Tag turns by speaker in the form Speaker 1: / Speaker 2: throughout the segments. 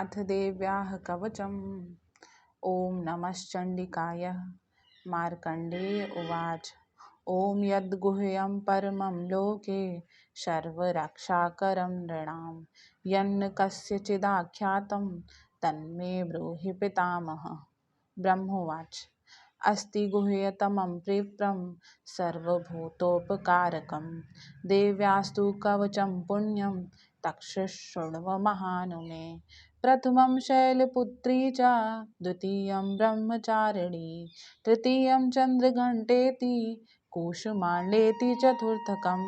Speaker 1: अथ देव्याः कवचम्। ॐ नमश्चण्डिकाय। मार्कण्डेय उवाच। ॐ यद्गुह्यं परमं लोके सर्वरक्षाकरं नृणां यन्न कस्यचिदाख्यातं तन्मे ब्रूहि पितामह। ब्रह्मोवाच। अस्ति गुह्यतमं क्षिप्रं सर्वभूतोपकारकं देव्यास्तु कवचं पुण्यं तक्षशृण्व महानुमे। प्रथमं शैलपुत्री च द्वितीयं ब्रह्मचारिणी तृतीयं चन्द्रघण्टेति कूष्माण्डेति चतुर्थकं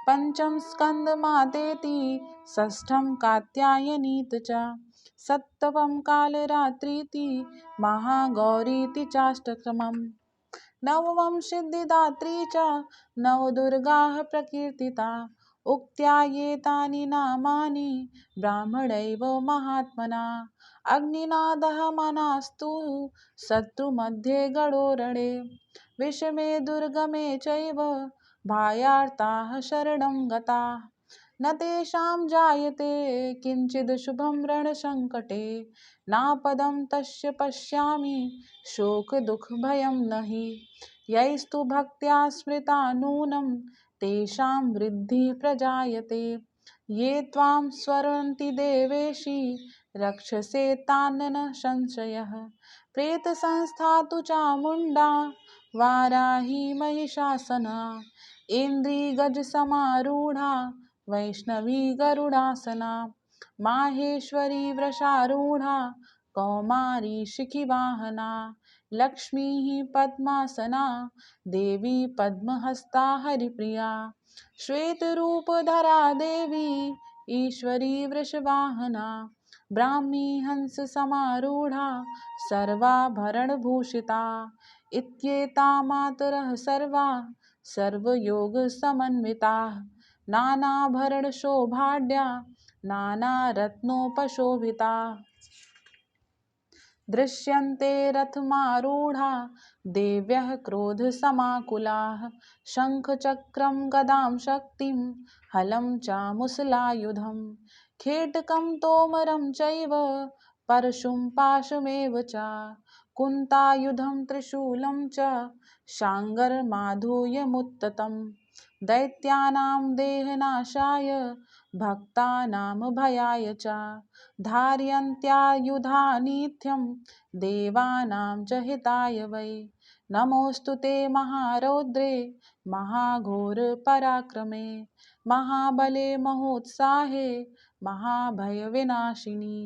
Speaker 1: पंचम स्कन्दमातेति षष्ठं कात्यायनीति च सप्तमं कालरात्रीति महागौरीति चाष्टकम् नवमं सिद्धिदात्री च नवदुर्गाः प्रकीर्तिता। उक्त्या एतानि नामानि ब्राह्मणैव महात्मना। अग्निना दहमानास्तु शत्रुमध्ये गडोरणे विषमे दुर्गमे चैव भायार्ताः शरणं गताः। न तेषां जायते किंचिद शुभं रणसङ्कटे नापदं तस्य पश्यामि शोकदुःखभयं न हि। यैस्तु भक्त्या स्मृता नूनं तेषां वृद्धिः प्रजायते। ये त्वां स्मरन्ति देवेशि रक्षसे तान् न संशयः। प्रेतसंस्था तु चामुण्डा वाराही महिषासना इन्द्रिगजसमारूढा वैष्णवी गरुडासना माहेश्वरी वृषारूढा कौमारी शिखिवाहना लक्ष्मीः पद्मासना देवी पद्महस्ता हरिप्रिया श्वेतरूपधरा देवी ईश्वरी वृषवाहना ब्राह्मी हंससमारूढा सर्वाभरणभूषिता इत्येता मातरः सर्वा सर्वयोगसमन्विताः नानाभरणशोभाढ्या नानारत्नोपशोभिताः दृश्यन्ते रथमारूढा देव्यः क्रोधसमाकुलाः शङ्खचक्रं गदां शक्तिं हलं च मुसलायुधं खेटकं तोमरं चैव परशुं पाशमेव च कुन्तायुधं त्रिशूलं च शाङ्गरमाधुर्यमुत्ततं दैत्यानां देहनाशाय भक्तानां भयाय च धारयन्त्यायुधानित्यं देवानां च हिताय वै। नमोऽस्तु ते महारौद्रे महाघोरपराक्रमे महाबले महोत्साहे महाभयविनाशिनी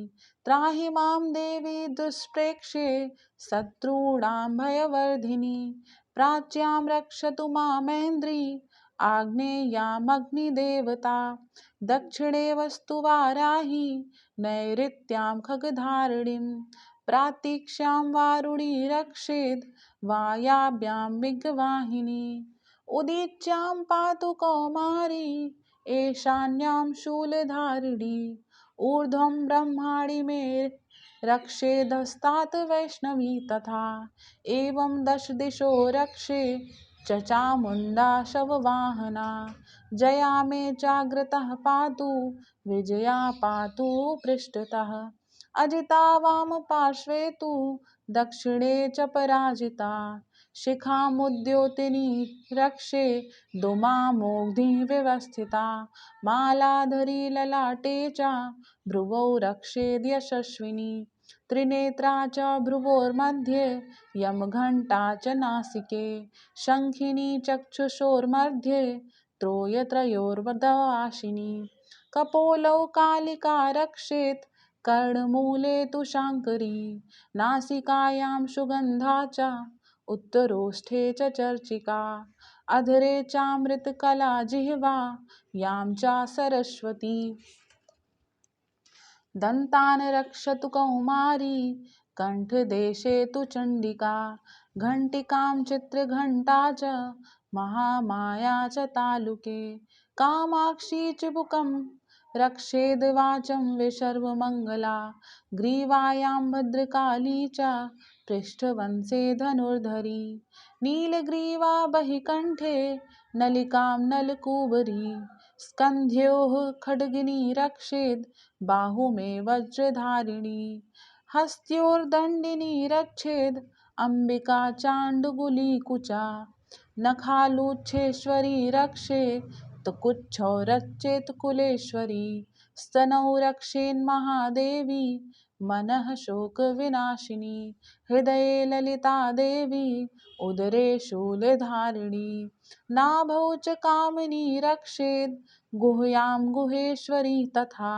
Speaker 1: त्राहि मां देवी दुष्प्रेक्षे शत्रूणां भयवर्धिनी प्राच्यां रक्षतु मामेन्द्री आग्नेयामग्निदेवता दक्षिणे वस्तु वाराही नैऋत्यां खगधारिणीं प्रातीक्ष्यां वारुणी रक्षेद् वायाभ्यां मृगवाहिनी उदीच्यां पातु कौमारी ईशान्यां शूलधारिणी ऊर्ध्वं ब्रह्माणि मे रक्षेदस्तात् वैष्णवी तथा एवं दश दिशो रक्षे चामुण्डा शववाहना जया मे जाग्रतः पातु विजया पातु पृष्ठतः अजिता वामपार्श्वे तु दक्षिणे च पराजिता शिखामुद्योतिनी रक्षे दुमामोघ्निः व्यवस्थिता मालाधरी ललाटे च भ्रुवौ रक्षेद् यशस्विनी त्रिनेत्रा च भ्रुवोर्मध्ये यमघण्टा च नासिके शङ्खिनी चक्षुषोर्मध्ये त्रयोर्वदवासिनी कपोलौ कालिका रक्षेत् कर्णमूले तु शाङ्करी नासिकायां सुगन्धा च उत्तरोष्ठे च चर्चिका अधरे चामृतकला जिह्वा यां च सरस्वती दन्तान् रक्षतु कौमारी कण्ठदेशे तु चण्डिका घण्टिकां चित्रघण्टा च महामाया च तालुके कामाक्षी चिबुकं रक्षेद् वाचं विसर्वमङ्गला ग्रीवायां भद्रकाली च पृष्ठवंशे धनुर्धरी नीलग्रीवा बहिकण्ठे नलिकां नलकूबरी स्कन्ध्योः खड्गिनी रक्षेद् बाहु मे वज्रधारिणी हस्त्योर्दण्डिनी रक्षेद् अम्बिका चाण्डुगुलीकुचा नखालुच्छेश्वरी रक्षेत् कुच्छौ रक्षेत् कुलेश्वरी स्तनौ रक्षेन्महादेवी मनः शोकविनाशिनी हृदये ललिता देवी उदरे शूलधारिणी नाभौ च कामिनी रक्षेद् गुह्यां गुहेश्वरी तथा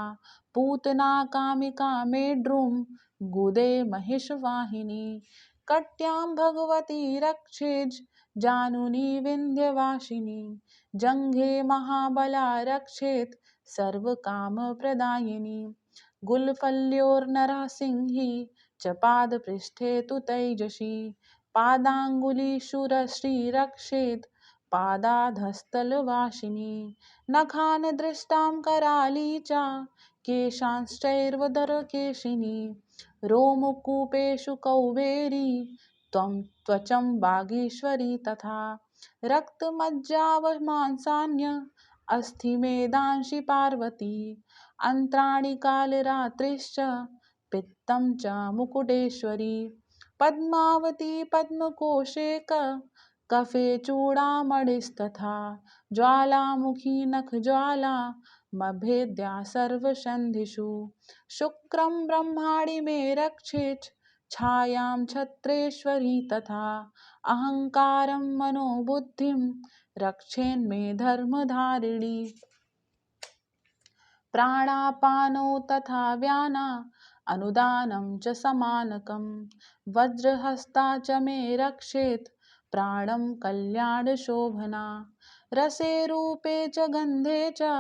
Speaker 1: पूतना कामिका मेड्रुं गुदे महिषवाहिनी कट्यां भगवती रक्षेज् जानुनी विन्ध्यवासिनी जङ्घे महाबला रक्षेत् सर्वकामप्रदायिनी गुल्फल्योर्नरसिंही च पादपृष्ठे तु तैजसी पादाङ्गुलीषुरश्री रक्षेत् पादाधस्तलवासिनी नखान् दृष्टां कराली च केशांश्चैर्वदरकेशिनी रोमकूपेषु कौबेरी त्वचं वागीश्वरी तथा रक्तमज्जावमांसान्य अस्थिमेदांसि पार्वती अन्त्राणि कालरात्रिश्च पित्तं च मुकुटेश्वरी पद्मावती पद्मकोशे कफे चूडामणिस्तथा ज्वालामुखी नखज्वाला मभेद्या सर्वसन्धिषु शुक्रं ब्रह्माणि मे रक्षेत् छायां छत्रेश्वरी तथा अहङ्कारं मनोबुद्धिं रक्षेन्मे धर्मधारिणी प्राणापानौ तथा व्याना अनुदानं च समानकं वज्रहस्ता च मे रक्षेत् प्राणं कल्याणशोभना रसे रूपे च गन्धे च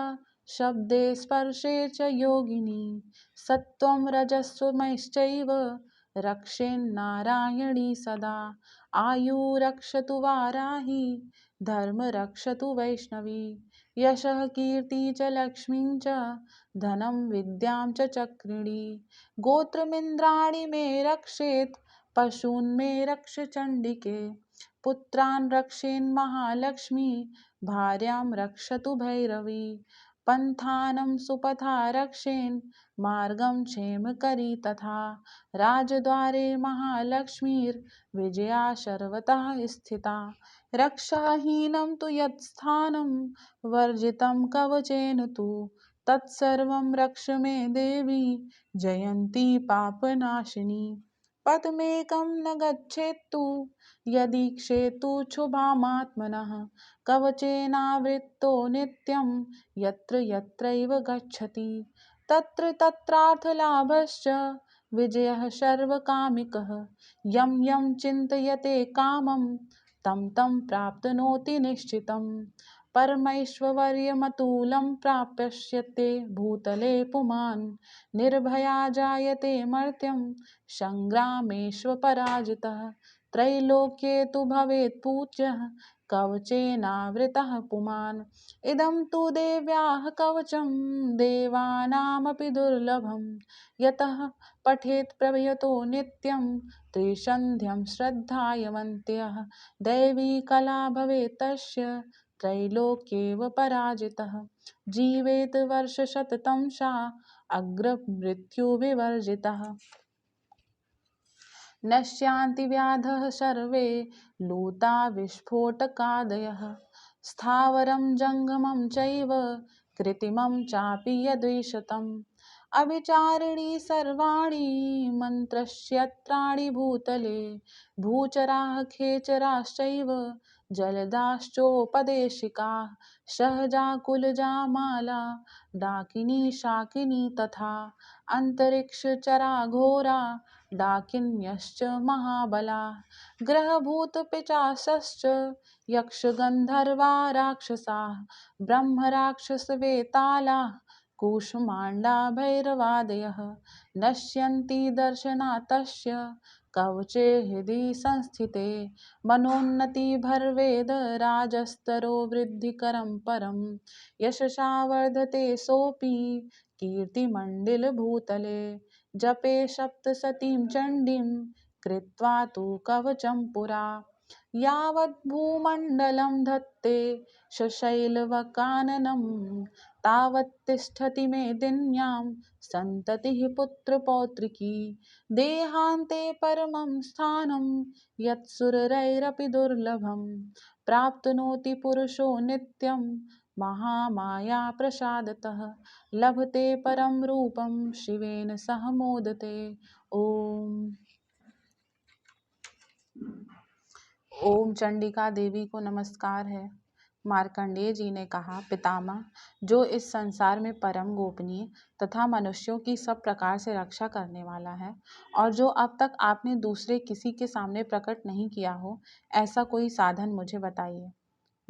Speaker 1: शब्दे स्पर्शे च योगिनी सत्त्वं रजस्वमश्चैव रक्षेन्नारायणी सदा आयु रक्षतु वाराही धर्म रक्षतु वैष्णवी यशः कीर्ति च लक्ष्मीं च धनं विद्यां च चक्रिणी गोत्रमिन्द्राणि मे रक्षेत् पशून् मे रक्ष चण्डिके पुत्रान् रक्षेन्महालक्ष्मी भार्यां रक्षतु भैरवी पन्थानं सुपथा रक्षेन् मार्गं क्षेमकरी तथा राजद्वारे महालक्ष्मीर्विजया सर्वतः स्थिता रक्षाहीनं तु यत् स्थानं वर्जितं कवचेन तु तत्सर्वं रक्ष मे देवी जयन्ती पापनाशिनी पदमेकं न गच्छेत्तु यदीक्षेतु शुभामात्मनः कवचेनावृत्तो नित्यं यत्र यत्रैव गच्छति तत्र तत्रार्थलाभश्च विजयः सर्वकामिकः यं यं चिन्तयते कामं तं तं प्राप्नोति निश्चितम् परमैश्वर्यमतुलं प्राप्स्यते भूतले पुमान् निर्भया जायते मर्त्यं सङ्ग्रामेष्वपराजितः त्रैलोक्ये तु भवेत् पूज्यः कवचेनावृतः पुमान् इदं तु देव्याः कवचं देवानामपि दुर्लभं यतः पठेत् प्रभयतो नित्यं त्रिसन्ध्यं श्रद्धावन्त्यः दैवी कला भवेत् तस्य त्रैलोक्येव पराजितः जीवेत् वर्षशततं सा अग्रमृत्युविवर्जितः नश्यन्ति व्याधः सर्वे लूता विस्फोटकादयः स्थावरं जङ्गमं चैव कृत्रिमं चापि यद्विशतम् अविचारिणी सर्वाणि मन्त्रस्यस्त्राणि भूतले भूचराः खेचराश्चैव जलदाश्चोपदेशिकाः सहजा कुलजा माला डाकिनी शाकिनी तथा अन्तरिक्षचरा घोरा डाकिन्यश्च महाबलाः ग्रहभूतपिशाचश्च यक्षगन्धर्वा राक्षसाः ब्रह्मराक्षसवेतालाः कूष्माण्डा भैरवादयः नश्यन्ति दर्शनात् तस्य कवचे हृदि संस्थिते मनोन्नतिर्भवेद् राजस्तरो वृद्धिकरं परं यशसा वर्धते सोऽपि कीर्तिमण्डिलभूतले जपे सप्तशतीं चण्डीं कृत्वा तु कवचं पुरा यावद्भूमण्डलं धत्ते सशैलवकाननं तावत् तिष्ठति मेदिन्यां सन्ततिः पुत्रपौत्रिकी। देहान्ते परमं स्थानं यत्सुरैरपि दुर्लभं प्राप्नोति पुरुषो नित्यं महामाया प्रसादतः। लभते परम रूपम शिवेन सह मोदते। ओम। ओम चंडिका देवी को नमस्कार है। मार्कंडेय जी ने कहा, पितामह, जो इस संसार में परम गोपनीय तथा मनुष्यों की सब प्रकार से रक्षा करने वाला है और जो अब तक आपने दूसरे किसी के सामने प्रकट नहीं किया हो, ऐसा कोई साधन मुझे बताइए।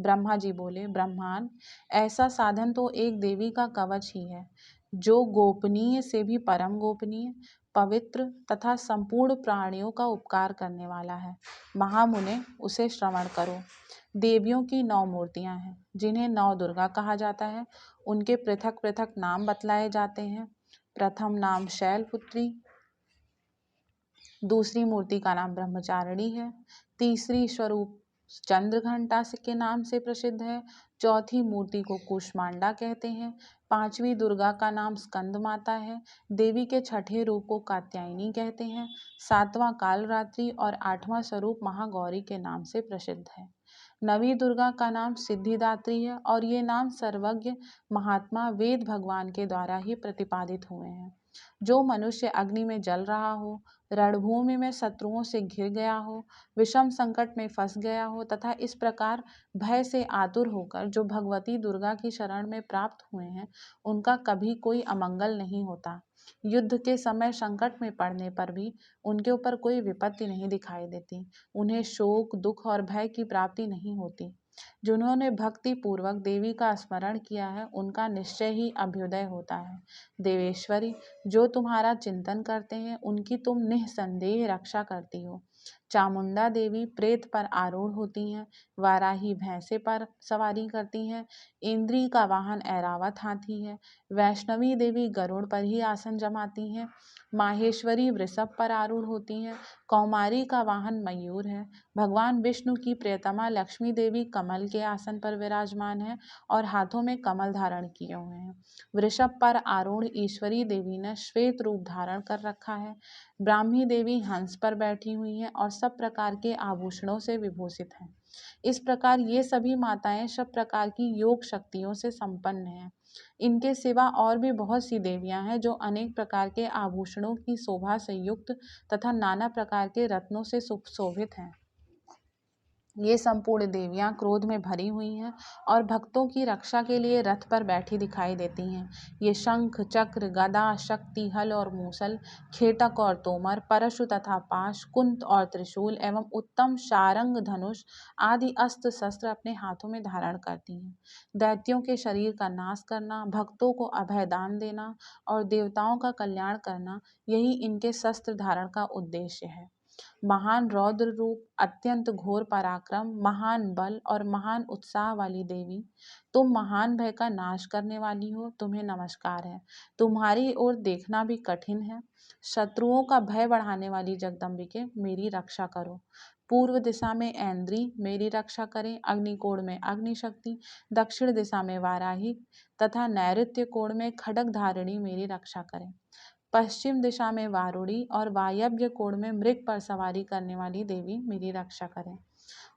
Speaker 1: ब्रह्मा जी बोले, ब्रह्मान, ऐसा साधन तो एक देवी का कवच ही है, जो गोपनीय से भी परम गोपनीय, पवित्र तथा संपूर्ण प्राणियों का उपकार करने वाला है। महामुने, उसे श्रवण करो। देवियों की 9 मूर्तियां हैं, जिन्हें 9 दुर्गा कहा जाता है। उनके पृथक पृथक नाम बतलाए जाते हैं। प्रथम नाम शैलपुत्री, दूसरी मूर्ति का नाम ब्रह्मचारिणी है, तीसरी स्वरूप चंद्रघंटा के नाम से प्रसिद्ध है, चौथी मूर्ति को कूष्मांडा कहते हैं, पांचवी दुर्गा का नाम स्कंद माता है, देवी के छठे रूप को कात्यायनी कहते हैं, सातवां कालरात्रि और आठवां स्वरूप महागौरी के नाम से प्रसिद्ध है। नवी दुर्गा का नाम सिद्धिदात्री है और ये नाम सर्वज्ञ महात्मा वेद भगवान के द्वारा ही प्रतिपादित हुए हैं। जो मनुष्य अग्नि में जल रहा हो, रणभूमि में शत्रुओं से घिर गया हो, विषम संकट में फंस गया हो तथा इस प्रकार भय से आतुर होकर जो भगवती दुर्गा की शरण में प्राप्त हुए हैं, उनका कभी कोई अमंगल नहीं होता। युद्ध के समय संकट में पड़ने पर भी उनके ऊपर कोई विपत्ति नहीं दिखाई देती। उन्हें शोक, दुख और भय की प्राप्ति नहीं होती। जिन्होंने भक्ति पूर्वक देवी का स्मरण किया है, उनका निश्चय ही अभ्युदय होता है। देवेश्वरी, जो तुम्हारा चिंतन करते हैं, उनकी तुम निःसंदेह रक्षा करती हो। चामुंडा देवी प्रेत पर आरूढ़ होती हैं, वाराही भैंसे पर सवारी करती हैं, इंद्री का वाहन ऐरावत हाथी है, वैष्णवी देवी गरुड़ पर ही आसन जमाती हैं, माहेश्वरी वृषभ पर आरूढ़ होती हैं, कौमारी का वाहन मयूर है, भगवान विष्णु की प्रियतमा लक्ष्मी देवी कमल के आसन पर विराजमान है और हाथों में कमल धारण किए हुए हैं। वृषभ पर आरूढ़ ईश्वरी देवी ने श्वेत रूप धारण कर रखा है। ब्राह्मी देवी हंस पर बैठी हुई हैं और सब प्रकार के आभूषणों से विभूषित हैं। इस प्रकार ये सभी माताएं सब प्रकार की योग शक्तियों से संपन्न हैं। इनके सिवा और भी बहुत सी देवियां हैं जो अनेक प्रकार के आभूषणों की शोभा से युक्त तथा नाना प्रकार के रत्नों से सुशोभित हैं। ये संपूर्ण देवियां क्रोध में भरी हुई हैं और भक्तों की रक्षा के लिए रथ पर बैठी दिखाई देती हैं। ये शंख, चक्र, गदा, शक्ति, हल और मूसल, खेटक और तोमर, परशु तथा पाश, कुंत और त्रिशूल एवं उत्तम शारंग, धनुष आदि अस्त्र शस्त्र अपने हाथों में धारण करती हैं। दैत्यों के शरीर का नाश करना, भक्तों को अभय दान देना और देवताओं का कल्याण करना, यही इनके शस्त्र धारण का उद्देश्य है। महान रौद्र रूप, अत्यंत घोर पराक्रम, महान बल और महान उत्साह वाली देवी, तुम महान भय का नाश करने वाली हो, तुम्हें नमस्कार है। तुम्हारी ओर देखना भी कठिन है। शत्रुओं का भय बढ़ाने वाली जगदम्बिके, मेरी रक्षा करो। पूर्व दिशा में ऐन्द्री मेरी रक्षा करें, अग्निकोण में अग्निशक्ति, दक्षिण दिशा में वाराही तथा नैऋत्य कोण में खड्ग धारिणी मेरी रक्षा करें। पश्चिम दिशा में वारुणी और वायव्य कोण में मृग पर सवारी करने वाली देवी मेरी रक्षा करें।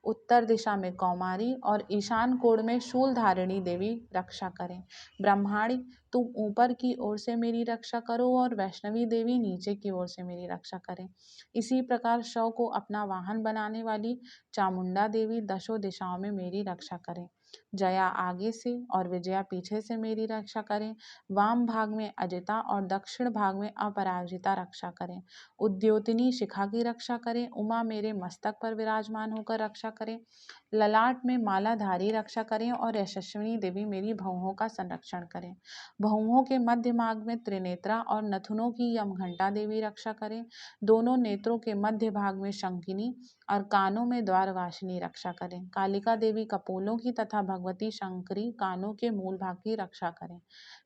Speaker 1: उत्तर दिशा में कौमारी और ईशान कोण में शूलधारिणी देवी रक्षा करें। ब्रह्माणी, तुम ऊपर की ओर से मेरी रक्षा करो और वैष्णवी देवी नीचे की ओर से मेरी रक्षा करें। इसी प्रकार शव को अपना वाहन बनाने वाली चामुंडा देवी दशों दिशाओं में मेरी रक्षा करें। जया आगे से और विजया पीछे से मेरी रक्षा करें। वाम भाग में अजिता और दक्षिण भाग में अपराजिता रक्षा करें। उद्योतिनी शिखा की रक्षा करें। उमा मेरे मस्तक पर विराजमान होकर रक्षा करें। ललाट में मालाधारी रक्षा करें और यशस्विनी देवी मेरी भौहों का संरक्षण करें। भौहों के मध्य भाग में त्रिनेत्रा और नथुनों की यमघंटा देवी रक्षा करें। दोनों नेत्रों के मध्य भाग में शंकिनी और कानों में द्वारवासिनी रक्षा करें। कालिका देवी कपोलों की तथा भगवती शंकरी कानों के मूल भाग की रक्षा करें।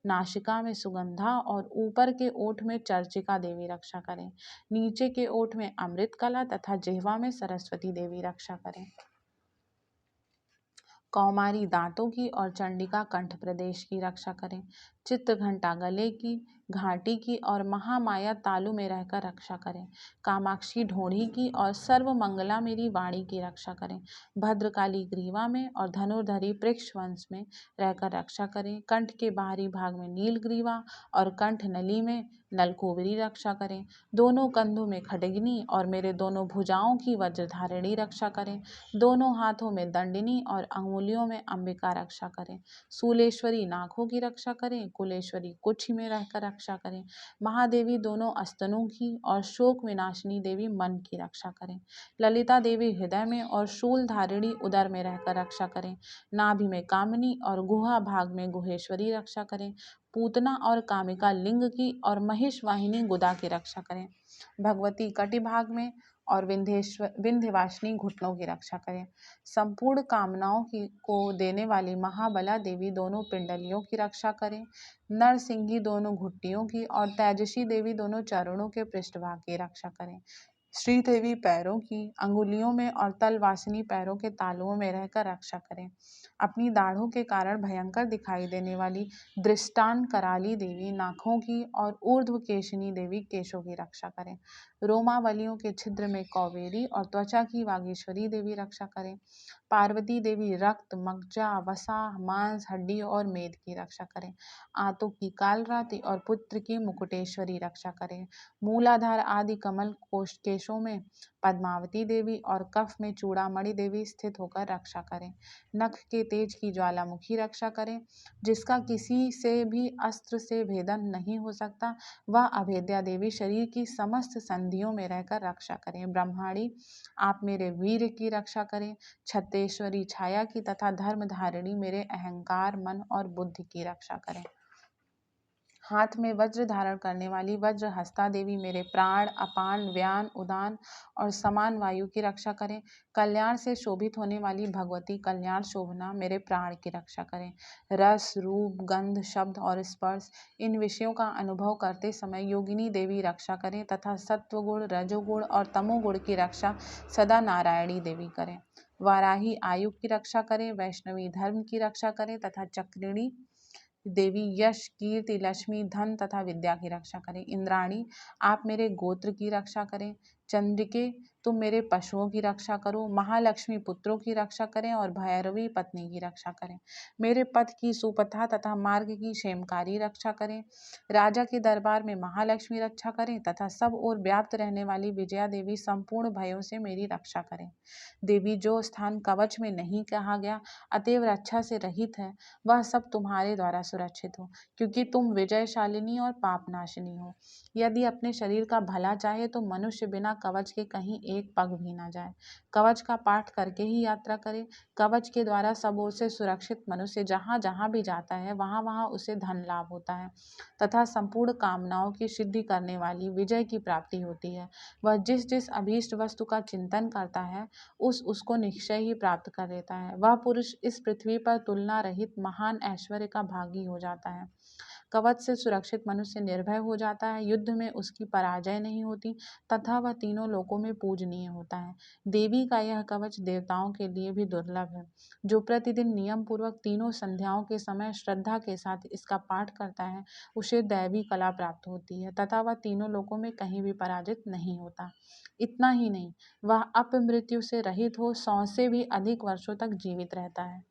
Speaker 1: नासिका में सुगंधा और ऊपर के ओठ में चर्चिका देवी रक्षा करें। नीचे के ओठ में अमृत कला तथा जिह्वा में सरस्वती देवी रक्षा करें। कौमारी दांतों की और चंडिका कंठ प्रदेश की रक्षा करें। चित्रघंटा गले की, घाटी की और महामाया तालु में रहकर रक्षा करें। कामाक्षी ढोढ़ी की और सर्वमंगला मेरी वाणी की रक्षा करें। भद्रकाली ग्रीवा में और धनुर्धरी पृक्ष वंश में रहकर रक्षा करें। कंठ के बाहरी भाग में नील ग्रीवा और कंठ नली में नलकुबरी रक्षा करें। दोनों कंधों में खड्गिनी और मेरे दोनों भुजाओं की वज्रधारिणी रक्षा करें। दोनों हाथों में दंडिनी और अंगुलियों में अंबिका रक्षा करें। शूलेश्वरी नाकों की रक्षा करें। कुलेश्वरी कुछ में रहकर रक्षा करें। महादेवी दोनों अस्तनों की और शोक विनाशिनी देवी मन की रक्षा करें। ललिता देवी हृदय में और शूल धारिणी उदर में रहकर रक्षा करें। नाभि में कामिनी और गुहा भाग में गुहेश्वरी रक्षा करें। पूतना और कामिका लिंग की और महिष वाहिनी गुदा की रक्षा करें। भगवती कटि भाग में और विंध्यवासिनी घुटनों की रक्षा करें। संपूर्ण कामनाओं की को देने वाली महाबला देवी दोनों पिंडलियों की रक्षा करें। नरसिंही दोनों घुट्टियों की और तेजस्वी देवी दोनों चरणों के पृष्ठभाग की रक्षा करें। श्रीदेवी पैरों की, अंगुलियों में और तलवासिनी पैरों के तालुओं में रहकर रक्षा करें। अपनी दाढ़ों के कारण भयंकर दिखाई देने वाली दृष्टान कराली देवी नाखों की और ऊर्ध्व केशिनी देवी केशों की रक्षा करें। रोमावलियों के छिद्र में कौवेरी और त्वचा की वागीश्वरी देवी रक्षा करें। पार्वती देवी रक्त, मज्जा, वसा, मांस, हड्डी और मेद की रक्षा करें। आंतों की कालरात्रि और पुत्र की मुकुटेश्वरी रक्षा करें। मूलाधार आदि कमल कोश केशों में पद्मावती देवी और कफ में चूड़ामणि देवी स्थित होकर रक्षा करें। नख के तेज की ज्वालामुखी रक्षा करें। जिसका किसी से भी अस्त्र से भेदन नहीं हो सकता, वह अभेद्या देवी शरीर की समस्त संधियों में रहकर रक्षा करें। ब्रह्माणी आप मेरे वीर की रक्षा करें। छत्तेश्वरी छाया की तथा धर्मधारिणी मेरे अहंकार, मन और बुद्धि की रक्षा करें। हाथ में वज्र धारण करने वाली वज्र हस्ता देवी मेरे प्राण, अपान, व्यान, उदान और समान वायु की रक्षा करें। कल्याण से शोभित होने वाली भगवती कल्याण शोभना मेरे प्राण की रक्षा करें। रस, रूप, गंध, शब्द और स्पर्श इन विषयों का अनुभव करते समय योगिनी देवी रक्षा करें तथा सत्वगुण, रजोगुण और तमोगुण की रक्षा सदा नारायणी देवी करें। वाराही आयु की रक्षा करें। वैष्णवी धर्म की रक्षा करें तथा चक्रिणी देवी यश, कीर्ति, लक्ष्मी, धन तथा विद्या की रक्षा करें। इंद्राणी आप मेरे गोत्र की रक्षा करें। चंद्रिके तुम मेरे पशुओं की रक्षा करो। महालक्ष्मी पुत्रों की रक्षा करें और भैरवी पत्नी की रक्षा करें। मेरे पथ की सुपथा तथा मार्ग की क्षेमकारी रक्षा करें। राजा के दरबार में महालक्ष्मी रक्षा करें तथा सब ओर व्याप्त रहने वाली विजया देवी संपूर्ण भयों से मेरी रक्षा करें। देवी जो स्थान कवच में नहीं कहा गया अतएव रक्षा से रहित है, वह सब तुम्हारे द्वारा सुरक्षित हो, क्योंकि तुम विजयशालिनी और पापनाशिनी हो। यदि अपने शरीर का भला चाहे तो मनुष्य बिना कवच के कहीं एक पग भी ना जाए। कवच का पाठ करके ही यात्रा करे। कवच के द्वारा सब ओर से सुरक्षित मनुष्य जहाँ जहाँ भी जाता है वहाँ वहाँ उसे धन लाभ होता है तथा संपूर्ण कामनाओं की सिद्धि करने वाली विजय की प्राप्ति होती है। वह जिस जिस अभीष्ट वस्तु का चिंतन करता है उसको निश्चय ही प्राप्त कर लेता है। वह पुरुष इस पृथ्वी पर तुलना रहित महान ऐश्वर्य का भागी हो जाता है। कवच से सुरक्षित मनुष्य निर्भय हो जाता है। युद्ध में उसकी पराजय नहीं होती तथा वह तीनों लोकों में पूजनीय होता है। देवी का यह कवच देवताओं के लिए भी दुर्लभ है। जो प्रतिदिन नियम पूर्वक तीनों संध्याओं के समय श्रद्धा के साथ इसका पाठ करता है उसे दैवी कला प्राप्त होती है तथा वह तीनों लोकों में कहीं भी पराजित नहीं होता। इतना ही नहीं, वह अपमृत्यु से रहित हो 100 से भी अधिक वर्षों तक जीवित रहता है।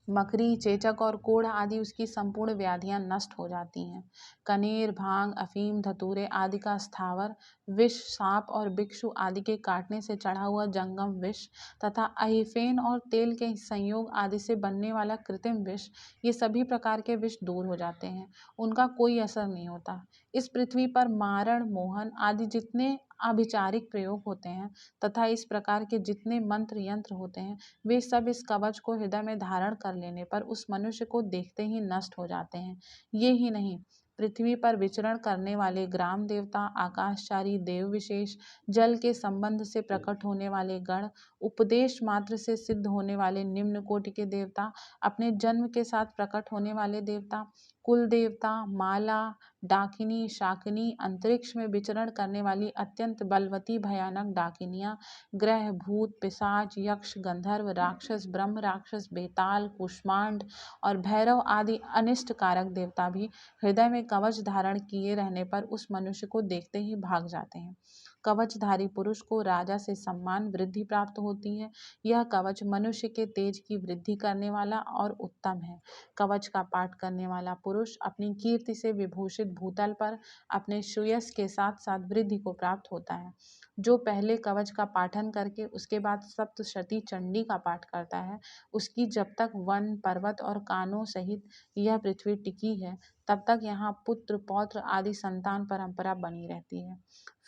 Speaker 1: मकड़ी, चेचक और कोढ़ आदि उसकी संपूर्ण व्याधियां नष्ट हो जाती हैं। कनेर, भांग, अफीम, धतूरे आदि का स्थावर विष, सांप और बिच्छू आदि के काटने से चढ़ा हुआ जंगम विष तथा अहिफेन और तेल के संयोग आदि से बनने वाला कृत्रिम विष, ये सभी प्रकार के विष दूर हो जाते हैं, उनका कोई असर नहीं होता। इस पृथ्वी पर मारण, मोहन आदि जितने अभिचारिक प्रयोग होते हैं तथा इस प्रकार के जितने मंत्र यंत्र होते हैं वे सब इस कवच को हृदय में धारण कर लेने पर उस मनुष्य को देखते ही नष्ट हो जाते हैं। ये ही नहीं, पृथ्वी पर विचरण करने वाले ग्राम देवता, आकाशचारी देव विशेष, जल के संबंध से प्रकट होने वाले गण, उपदेश मात्र से सिद्ध होने वाले निम्न कोटि के देवता, अपने जन्म के साथ प्रकट होने वाले देवता, कुल देवता, माला, डाकिनी, शाकिनी, अंतरिक्ष में विचरण करने वाली अत्यंत बलवती भयानक डाकिनियाँ, ग्रह, भूत, पिशाच, यक्ष, गंधर्व, राक्षस, ब्रह्म राक्षस, बेताल, कुष्मांड और भैरव आदि अनिष्ट कारक देवता भी हृदय में कवच धारण किए रहने पर उस मनुष्य को देखते ही भाग जाते हैं। कवचधारी पुरुष को राजा से सम्मान वृद्धि प्राप्त होती है। यह कवच मनुष्य के तेज की वृद्धि करने वाला और उत्तम है। कवच का पाठ करने वाला पुरुष अपनी कीर्ति से विभूषित भूतल पर अपने श्रेयस के साथ साथ वृद्धि को प्राप्त होता है। जो पहले कवच का पाठन करके उसके बाद सप्तशती चंडी का पाठ करता है, उसकी जब तक वन, पर्वत और कानों सहित यह पृथ्वी टिकी है, तब तक यहाँ पुत्र, पौत्र आदि संतान परंपरा बनी रहती है।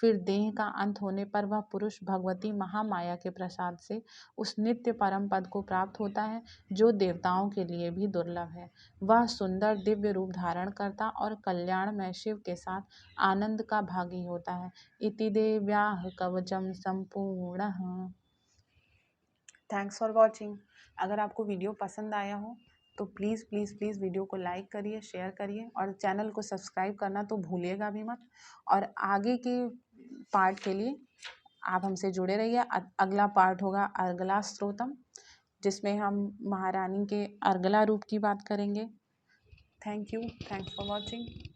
Speaker 1: फिर देह का अंत होने पर वह पुरुष भगवती महामाया के प्रसाद से उस नित्य परम पद को प्राप्त होता है, जो देवताओं के लिए भी दुर्लभ है। वह सुंदर दिव्य रूप धारण करता और कल्याणमय शिव के साथ आनंद का भागी होता है। इति देव्याः कवचम संपूर्णः। Thanks for watching. अगर आपको वीडियो पसंद आया हो तो प्लीज़ प्लीज़ प्लीज़ वीडियो को लाइक करिए, शेयर करिए और चैनल को सब्सक्राइब करना तो भूलिएगा भी मत। और आगे के पार्ट के लिए आप हमसे जुड़े रहिए। अगला पार्ट होगा अर्गला स्तोत्रम, जिसमें हम महारानी के अर्गला रूप की बात करेंगे। Thank you, thanks for watching.